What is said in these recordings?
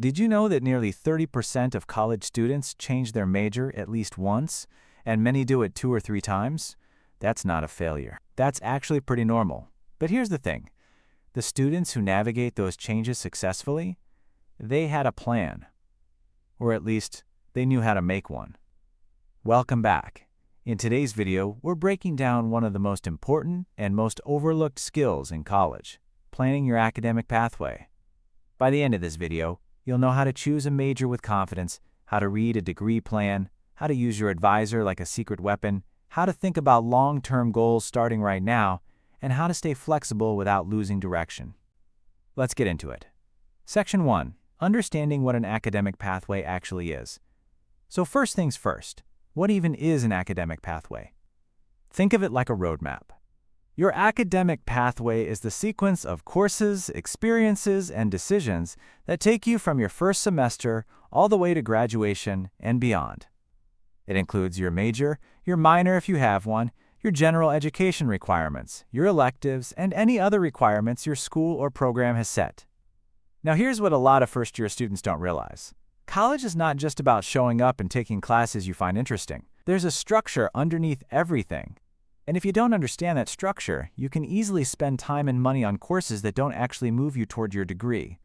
Did you know that nearly 30% of college students change their major at least once, and many do it 2 or 3 times? That's not a failure. That's actually pretty normal. But here's the thing. The students who navigate those changes successfully, they had a plan. Or at least, they knew how to make one. Welcome back. In today's video, we're breaking down one of the most important and most overlooked skills in college, planning your academic pathway. By the end of this video, you'll know how to choose a major with confidence, how to read a degree plan, how to use your advisor like a secret weapon, how to think about long-term goals starting right now, and how to stay flexible without losing direction. Let's get into it. Section 1. Understanding what an academic pathway actually is. So first things first, what even is an academic pathway? Think of it like a roadmap. Your academic pathway is the sequence of courses, experiences, and decisions that take you from your first semester all the way to graduation and beyond. It includes your major, your minor if you have one, your general education requirements, your electives, and any other requirements your school or program has set. Now here's what a lot of first-year students don't realize. College is not just about showing up and taking classes you find interesting. There's a structure underneath everything. And if you don't understand that structure, you can easily spend time and money on courses that don't actually move you toward your degree.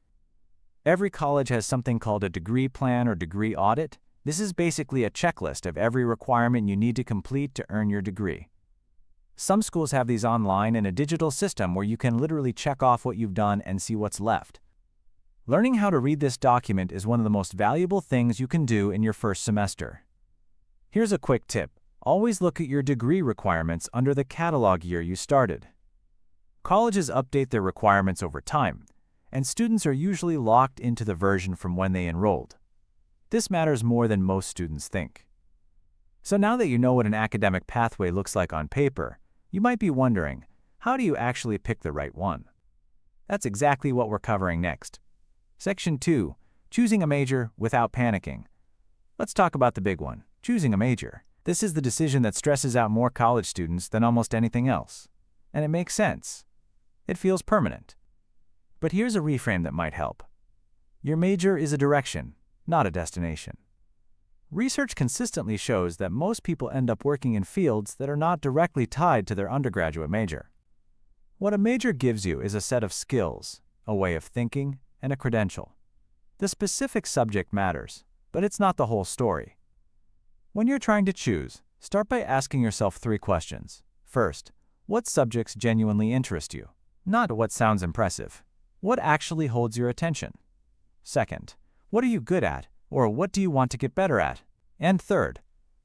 Every college has something called a degree plan or degree audit. This is basically a checklist of every requirement you need to complete to earn your degree. Some schools have these online in a digital system where you can literally check off what you've done and see what's left. Learning how to read this document is one of the most valuable things you can do in your first semester. Here's a quick tip. Always look at your degree requirements under the catalog year you started. Colleges update their requirements over time, and students are usually locked into the version from when they enrolled. This matters more than most students think. So now that you know what an academic pathway looks like on paper, you might be wondering, how do you actually pick the right one? That's exactly what we're covering next. Section 2. Choosing a major without panicking. Let's talk about the big one, choosing a major. This is the decision that stresses out more college students than almost anything else. And it makes sense. It feels permanent. But here's a reframe that might help. Your major is a direction, not a destination. Research consistently shows that most people end up working in fields that are not directly tied to their undergraduate major. What a major gives you is a set of skills, a way of thinking, and a credential. The specific subject matters, but it's not the whole story. When you're trying to choose, start by asking yourself 3 questions. First, what subjects genuinely interest you? Not what sounds impressive. What actually holds your attention? Second, what are you good at, or what do you want to get better at? And third,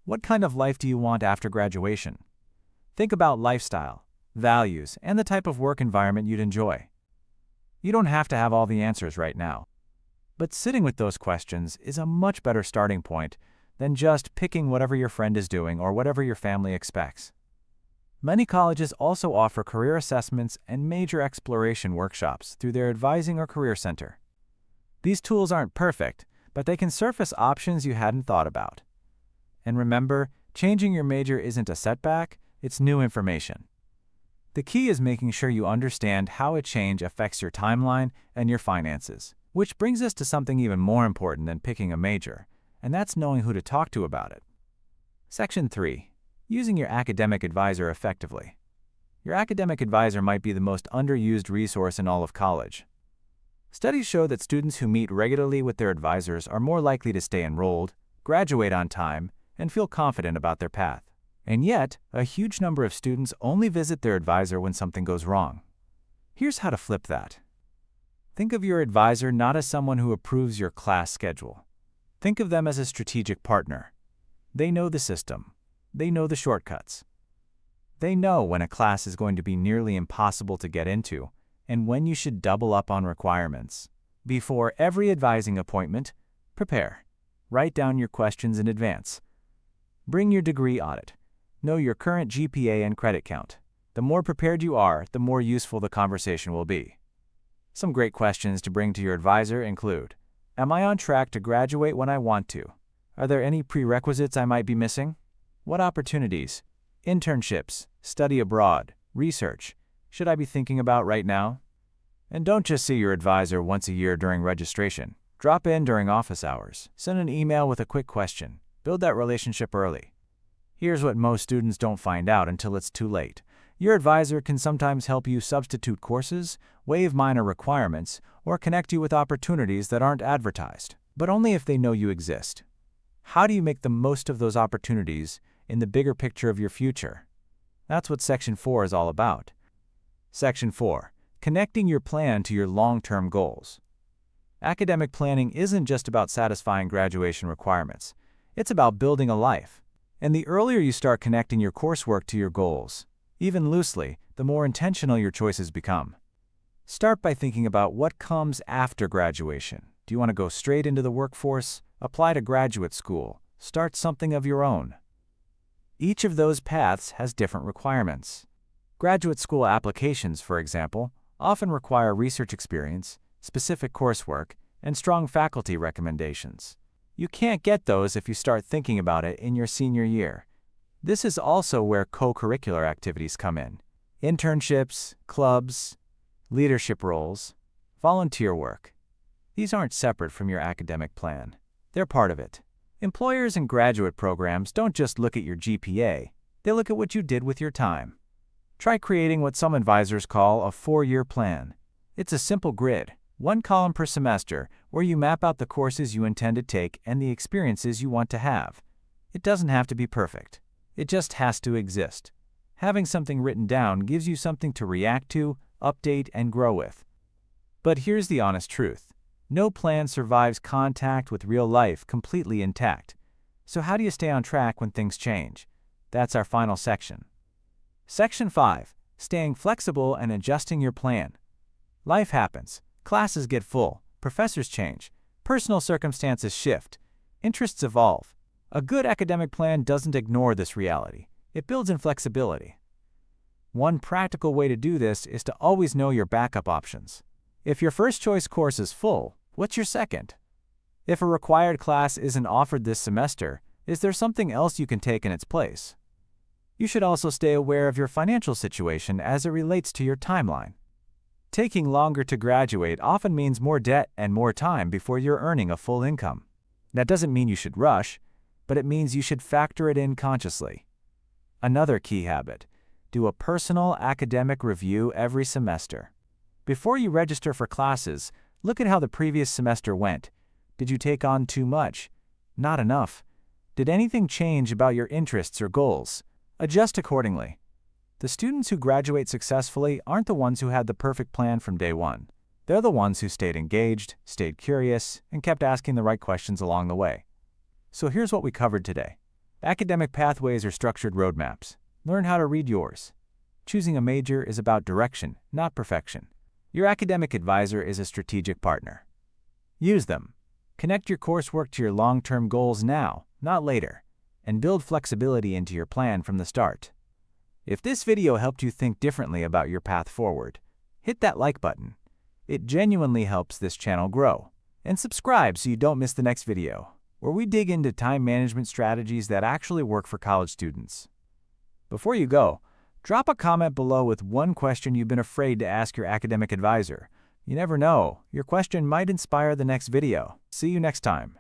what kind of life do you want after graduation? Think about lifestyle, values, and the type of work environment you'd enjoy. You don't have to have all the answers right now. But sitting with those questions is a much better starting point than just picking whatever your friend is doing or whatever your family expects. Many colleges also offer career assessments and major exploration workshops through their advising or career center. These tools aren't perfect, but they can surface options you hadn't thought about. And remember, changing your major isn't a setback, it's new information. The key is making sure you understand how a change affects your timeline and your finances, which brings us to something even more important than picking a major, and that's knowing who to talk to about it. Section 3. Using your academic advisor effectively. Your academic advisor might be the most underused resource in all of college. Studies show that students who meet regularly with their advisors are more likely to stay enrolled, graduate on time, and feel confident about their path. And yet, a huge number of students only visit their advisor when something goes wrong. Here's how to flip that. Think of your advisor not as someone who approves your class schedule. Think of them as a strategic partner. They know the system. They know the shortcuts. They know when a class is going to be nearly impossible to get into and when you should double up on requirements. Before every advising appointment, prepare. Write down your questions in advance. Bring your degree audit. Know your current GPA and credit count. The more prepared you are, the more useful the conversation will be. Some great questions to bring to your advisor include, am I on track to graduate when I want to? Are there any prerequisites I might be missing? What opportunities, internships, study abroad, research, should I be thinking about right now? And don't just see your advisor once a year during registration. Drop in during office hours. Send an email with a quick question. Build that relationship early. Here's what most students don't find out until it's too late. Your advisor can sometimes help you substitute courses, waive minor requirements, or connect you with opportunities that aren't advertised, but only if they know you exist. How do you make the most of those opportunities in the bigger picture of your future? That's what Section 4 is all about. Section 4. Connecting your plan to your long-term goals. Academic planning isn't just about satisfying graduation requirements. It's about building a life. And the earlier you start connecting your coursework to your goals, even loosely, the more intentional your choices become. Start by thinking about what comes after graduation. Do you want to go straight into the workforce, apply to graduate school, start something of your own? Each of those paths has different requirements. Graduate school applications, for example, often require research experience, specific coursework, and strong faculty recommendations. You can't get those if you start thinking about it in your senior year. This is also where co-curricular activities come in. Internships, clubs, leadership roles, volunteer work. These aren't separate from your academic plan. They're part of it. Employers and graduate programs don't just look at your GPA, they look at what you did with your time. Try creating what some advisors call a 4-year plan. It's a simple grid, one column per semester, where you map out the courses you intend to take and the experiences you want to have. It doesn't have to be perfect. It just has to exist. Having something written down gives you something to react to, update, and grow with. But here's the honest truth. No plan survives contact with real life completely intact. So how do you stay on track when things change? That's our final section. Section 5. Staying flexible and adjusting your plan. Life happens. Classes get full. Professors change. Personal circumstances shift. Interests evolve. A good academic plan doesn't ignore this reality. It builds in flexibility. One practical way to do this is to always know your backup options. If your first choice course is full, what's your second? If a required class isn't offered this semester, is there something else you can take in its place? You should also stay aware of your financial situation as it relates to your timeline. Taking longer to graduate often means more debt and more time before you're earning a full income. That doesn't mean you should rush, but it means you should factor it in consciously. Another key habit: do a personal academic review every semester. Before you register for classes, look at how the previous semester went. Did you take on too much? Not enough? Did anything change about your interests or goals? Adjust accordingly. The students who graduate successfully aren't the ones who had the perfect plan from day one. They're the ones who stayed engaged, stayed curious, and kept asking the right questions along the way. So here's what we covered today. Academic pathways are structured roadmaps. Learn how to read yours. Choosing a major is about direction, not perfection. Your academic advisor is a strategic partner. Use them. Connect your coursework to your long-term goals now, not later, and build flexibility into your plan from the start. If this video helped you think differently about your path forward, hit that like button. It genuinely helps this channel grow. And subscribe so you don't miss the next video, where we dig into time management strategies that actually work for college students. Before you go, drop a comment below with one question you've been afraid to ask your academic advisor. You never know, your question might inspire the next video. See you next time.